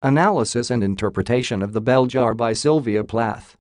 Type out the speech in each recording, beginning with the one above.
Analysis and interpretation of The Bell Jar by Sylvia Plath.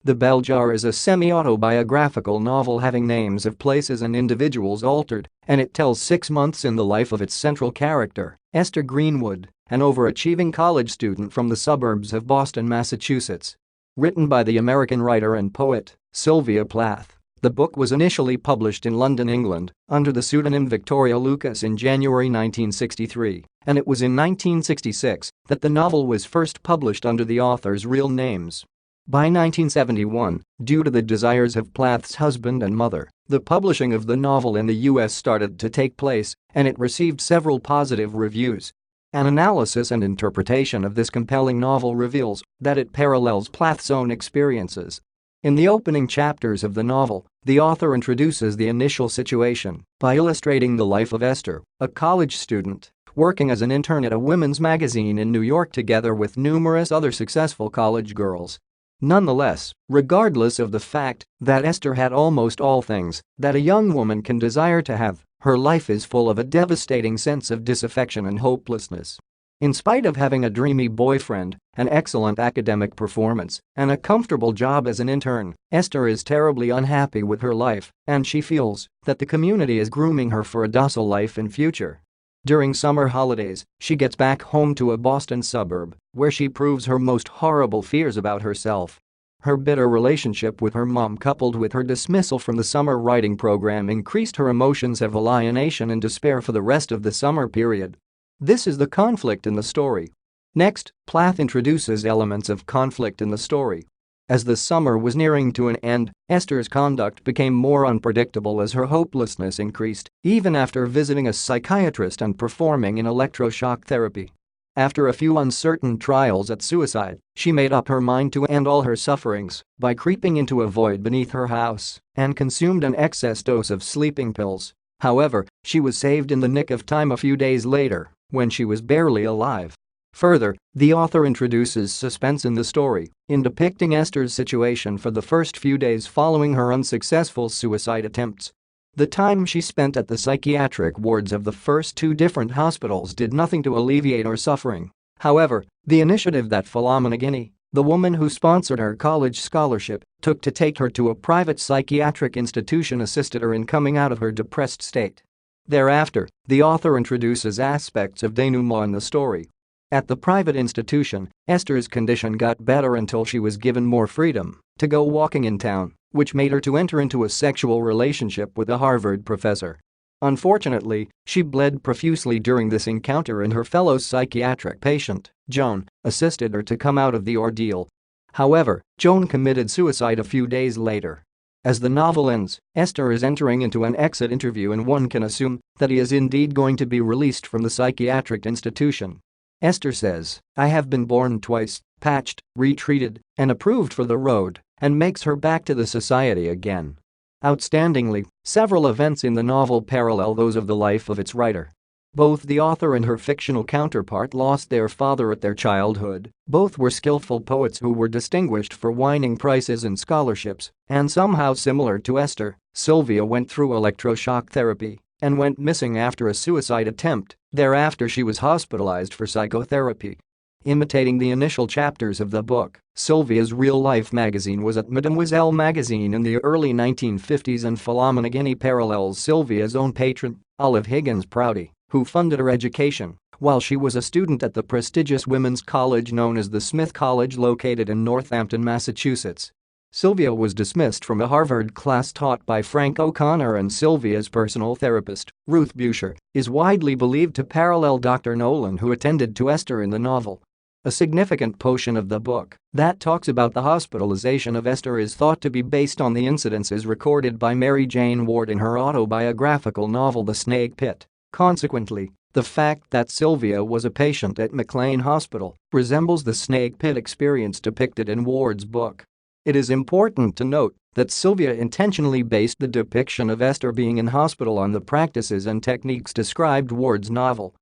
The Bell Jar is a semi-autobiographical novel having names of places and individuals altered, and it tells 6 months in the life of its central character, Esther Greenwood, an overachieving college student from the suburbs of Boston, Massachusetts. Written by the American writer and poet, Sylvia Plath, the book was initially published in London, England, under the pseudonym Victoria Lucas in January 1963, and it was in 1966 that the novel was first published under the author's real names. By 1971, due to the desires of Plath's husband and mother, the publishing of the novel in the US started to take place, and it received several positive reviews. An analysis and interpretation of this compelling novel reveals that it parallels Plath's own experiences. In the opening chapters of the novel, the author introduces the initial situation by illustrating the life of Esther, a college student, working as an intern at a women's magazine in New York together with numerous other successful college girls. Nonetheless, regardless of the fact that Esther had almost all things that a young woman can desire to have, her life is full of a devastating sense of disaffection and hopelessness. In spite of having a dreamy boyfriend, an excellent academic performance, and a comfortable job as an intern, Esther is terribly unhappy with her life, and she feels that the community is grooming her for a docile life in future. During summer holidays, she gets back home to a Boston suburb, where she proves her most horrible fears about herself. Her bitter relationship with her mom coupled with her dismissal from the summer writing program increased her emotions of alienation and despair for the rest of the summer period. This is the conflict in the story. Next, Plath introduces elements of conflict in the story. As the summer was nearing to an end, Esther's conduct became more unpredictable as her hopelessness increased, even after visiting a psychiatrist and performing in electroshock therapy. After a few uncertain trials at suicide, she made up her mind to end all her sufferings by creeping into a void beneath her house and consumed an excess dose of sleeping pills. However, she was saved in the nick of time a few days later, when she was barely alive. Further, the author introduces suspense in the story in depicting Esther's situation for the first few days following her unsuccessful suicide attempts. The time she spent at the psychiatric wards of the first 2 different hospitals did nothing to alleviate her suffering. However, the initiative that Philomena Guinea, the woman who sponsored her college scholarship, took to take her to a private psychiatric institution assisted her in coming out of her depressed state. Thereafter, the author introduces aspects of denouement in the story. At the private institution, Esther's condition got better until she was given more freedom to go walking in town, which made her to enter into a sexual relationship with a Harvard professor. Unfortunately, she bled profusely during this encounter and her fellow psychiatric patient, Joan, assisted her to come out of the ordeal. However, Joan committed suicide a few days later. As the novel ends, Esther is entering into an exit interview and one can assume that he is indeed going to be released from the psychiatric institution. Esther says, "I have been born twice, patched, retreated, and approved for the road," and makes her back to the society again. Outstandingly, several events in the novel parallel those of the life of its writer. Both the author and her fictional counterpart lost their father at their childhood, both were skillful poets who were distinguished for winning prizes and scholarships, and somehow similar to Esther, Sylvia went through electroshock therapy and went missing after a suicide attempt. Thereafter she was hospitalized for psychotherapy. Imitating the initial chapters of the book, Sylvia's real-life magazine was at Mademoiselle magazine in the early 1950s and Philomena Guinea parallels Sylvia's own patron, Olive Higgins Prouty, who funded her education while she was a student at the prestigious women's college known as the Smith College located in Northampton, Massachusetts. Sylvia was dismissed from a Harvard class taught by Frank O'Connor, and Sylvia's personal therapist, Ruth Buscher, is widely believed to parallel Dr. Nolan, who attended to Esther in the novel. A significant portion of the book that talks about the hospitalization of Esther is thought to be based on the incidences recorded by Mary Jane Ward in her autobiographical novel The Snake Pit. Consequently, the fact that Sylvia was a patient at McLean Hospital resembles the snake pit experience depicted in Ward's book. It is important to note that Sylvia intentionally based the depiction of Esther being in hospital on the practices and techniques described in Ward's novel.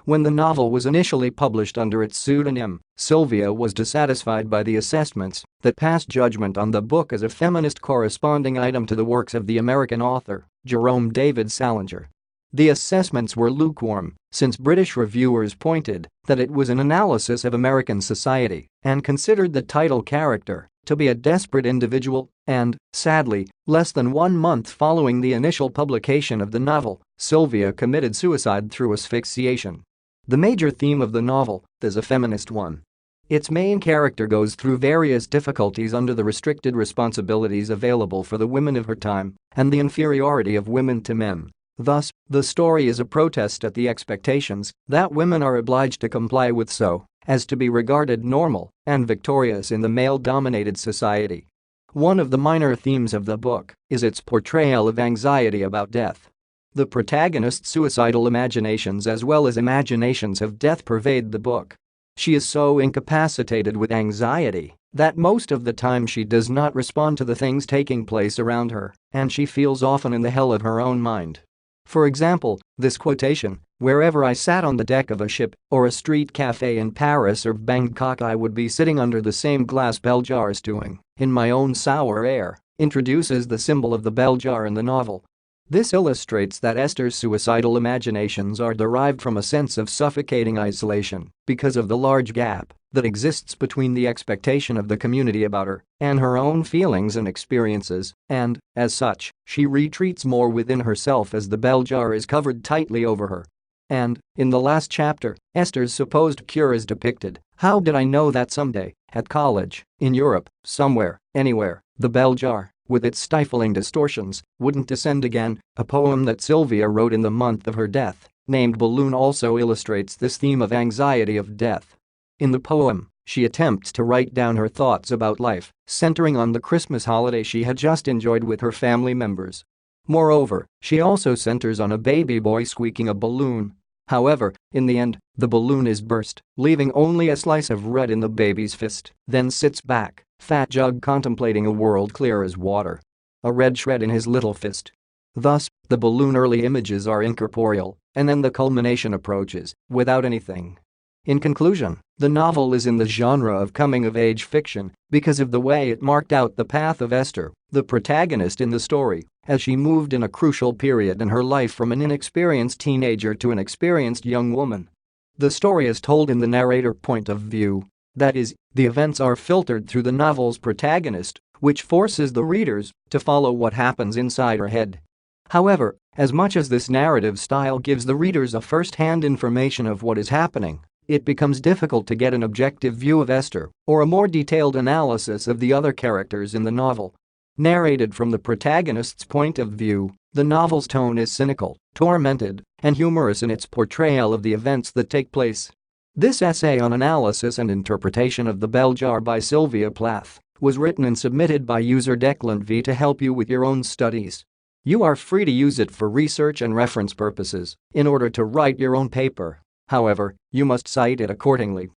When the novel was initially published under its pseudonym, Sylvia was dissatisfied by the assessments that passed judgment on the book as a feminist corresponding item to the works of the American author, Jerome David Salinger. The assessments were lukewarm, since British reviewers pointed that it was an analysis of American society and considered the title character to be a desperate individual, and, sadly, less than 1 month following the initial publication of the novel, Sylvia committed suicide through asphyxiation. The major theme of the novel is a feminist one. Its main character goes through various difficulties under the restricted responsibilities available for the women of her time and the inferiority of women to men. Thus, the story is a protest at the expectations that women are obliged to comply with so as to be regarded normal and victorious in the male-dominated society. One of the minor themes of the book is its portrayal of anxiety about death. The protagonist's suicidal imaginations as well as imaginations of death pervade the book. She is so incapacitated with anxiety that most of the time she does not respond to the things taking place around her, and she feels often in the hell of her own mind. For example, this quotation, "Wherever I sat on the deck of a ship or a street cafe in Paris or Bangkok, I would be sitting under the same glass bell jar stewing in my own sour air," introduces the symbol of the bell jar in the novel. This illustrates that Esther's suicidal imaginations are derived from a sense of suffocating isolation because of the large gap that exists between the expectation of the community about her and her own feelings and experiences, and, as such, she retreats more within herself as the bell jar is covered tightly over her. And, in the last chapter, Esther's supposed cure is depicted. How did I know that someday, at college, in Europe, somewhere, anywhere, the bell jar, with its stifling distortions, wouldn't descend again? A poem that Sylvia wrote in the month of her death, named Balloon, also illustrates this theme of anxiety of death. In the poem, she attempts to write down her thoughts about life, centering on the Christmas holiday she had just enjoyed with her family members. Moreover, she also centers on a baby boy squeaking a balloon. However, in the end, the balloon is burst, leaving only a slice of red in the baby's fist, then sits back, fat jug, contemplating a world clear as water. A red shred in his little fist. Thus, the balloon early images are incorporeal, and then the culmination approaches, without anything. In conclusion, the novel is in the genre of coming-of-age fiction because of the way it marked out the path of Esther, the protagonist in the story, as she moved in a crucial period in her life from an inexperienced teenager to an experienced young woman. The story is told in the narrator point of view. That is, the events are filtered through the novel's protagonist, which forces the readers to follow what happens inside her head. However, as much as this narrative style gives the readers a first-hand information of what is happening, it becomes difficult to get an objective view of Esther or a more detailed analysis of the other characters in the novel. Narrated from the protagonist's point of view, the novel's tone is cynical, tormented, and humorous in its portrayal of the events that take place. This essay on analysis and interpretation of the bell jar by Sylvia Plath was written and submitted by user Declan V to help you with your own studies. You are free to use it for research and reference purposes in order to write your own paper. However, you must cite it accordingly.